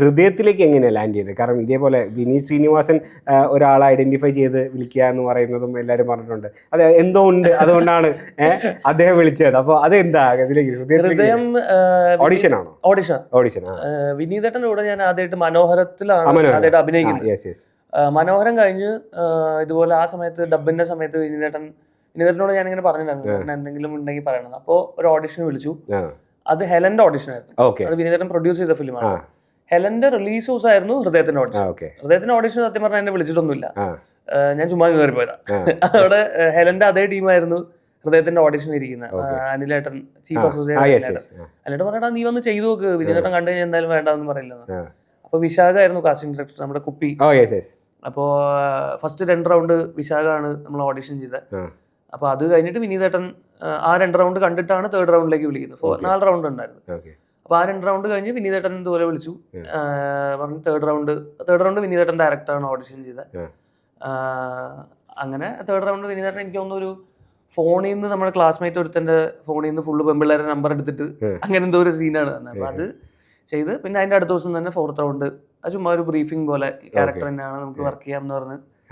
ഹൃദയത്തിലേക്ക് എങ്ങനെയാണ് ലാൻഡ് ചെയ്തത്? കാരണം ഇതേപോലെ വിനീത് ശ്രീനിവാസൻ ഒരാളെ ഐഡന്റിഫൈ ചെയ്ത് വിളിക്കുക എന്ന് പറയുന്നതും എല്ലാവരും പറഞ്ഞിട്ടുണ്ട്. അത് എന്തോ ഉണ്ട്, അതുകൊണ്ടാണ് അദ്ദേഹം വിളിച്ചത്. അപ്പോൾ അതെന്താ ഇതിലേക്ക് ഹൃദയം ഓഡിഷൻ ആണോ? ഓഡിഷൻ. വിനീതേട്ടൻ്റെ കൂടെ ഞാൻ ആദ്യമായിട്ട് മനോഹരത്തിലാണ് ആദ്യമായിട്ട് അഭിനയിക്കുന്നത്. മനോഹരം കഴിഞ്ഞ് ഇതുപോലെ ആ സമയത്ത് ഡബിന്റെ സമയത്ത് വിനീതേട്ടനോട് ഞാനിങ്ങനെ പറഞ്ഞിട്ടുണ്ടായിരുന്നു എന്തെങ്കിലും ഉണ്ടെങ്കിൽ പറയണം. അപ്പോൾ ഒരു ഓഡിഷൻ വിളിച്ചു. അത് ഹെലന്റെ ഓഡിഷൻ ആയിരുന്നു. അത് വിനീതേട്ടൻ പ്രൊഡ്യൂസ് ചെയ്ത ഫിലിമാണ്. ഹെലന്റെ റിലീസ് ദിവസമായിരുന്നു ഹൃദയത്തിന്റെ ഓഡിഷൻ. ഹൃദയത്തിന്റെ ഓഡിഷൻ സത്യം പറഞ്ഞാൽ എന്നെ വിളിച്ചിട്ടൊന്നുമില്ല, ഞാൻ ചുമ്മാ കയറി പോയതാ. അവിടെ ഹെലന്റെ അതേ ടീമായിരുന്നു ഹൃദയത്തിന്റെ ഓഡിഷൻ ഇരിക്കുന്നത്. അനിലേട്ടൻ, ചീഫ് അസോസിയേറ്റ് അനിലേട്ടൻ പറഞ്ഞാ നീ വന്ന് ചെയ്തു നോക്ക്, വിനീതേട്ടൻ കണ്ടു കഴിഞ്ഞാൽ എന്തായാലും വേണ്ടെന്ന് പറയില്ല. അപ്പൊ വിശാഖായിരുന്നു കാസ്റ്റിംഗ് ഡയറക്ടർ, നമ്മുടെ കുപ്പി. അപ്പോ ഫസ്റ്റ് 2 റൗണ്ട് വിശാഖാണ് നമ്മൾ ഓഡിഷൻ ചെയ്തത്. അപ്പൊ അത് കഴിഞ്ഞിട്ട് വിനീതേട്ടൻ ആ 2 റൗണ്ട് കണ്ടിട്ടാണ് 3rd റൗണ്ടിലേക്ക് വിളിക്കുന്നത്. 4 റൗണ്ട് ഉണ്ടായിരുന്നു. അപ്പൊ ആ 2 റൗണ്ട് കഴിഞ്ഞ് വിനീതേട്ടൻ ഇതുപോലെ വിളിച്ചു, പറഞ്ഞു 3rd റൗണ്ട് വിനീതേട്ടൻ ഡയറക്ടറാണ് ഓഡിഷൻ ചെയ്തത്. അങ്ങനെ 3rd റൗണ്ട് വിനീതേട്ടൻ എനിക്ക് തോന്നുന്നു ഒരു ഫോണിൽ നിന്ന് നമ്മുടെ ക്ലാസ്മേറ്റ് ഒരുത്തന്റെ ഫോണിൽ നിന്ന് ഫുള്ള് പെമ്പിള്ളേരെ നമ്പർ എടുത്തിട്ട് അങ്ങനെ എന്തോ ഒരു സീനാണ് തന്നെ. അപ്പൊ അത് ചെയ്ത് പിന്നെ അതിന്റെ അടുത്ത ദിവസം തന്നെ 4th റൗണ്ട് ചുമ്മാ ഒരു ബ്രീഫിംഗ് പോലെ ക്യാരക്ടർ തന്നെയാണ്, നമുക്ക് വർക്ക് ചെയ്യാം എന്ന് പറഞ്ഞ്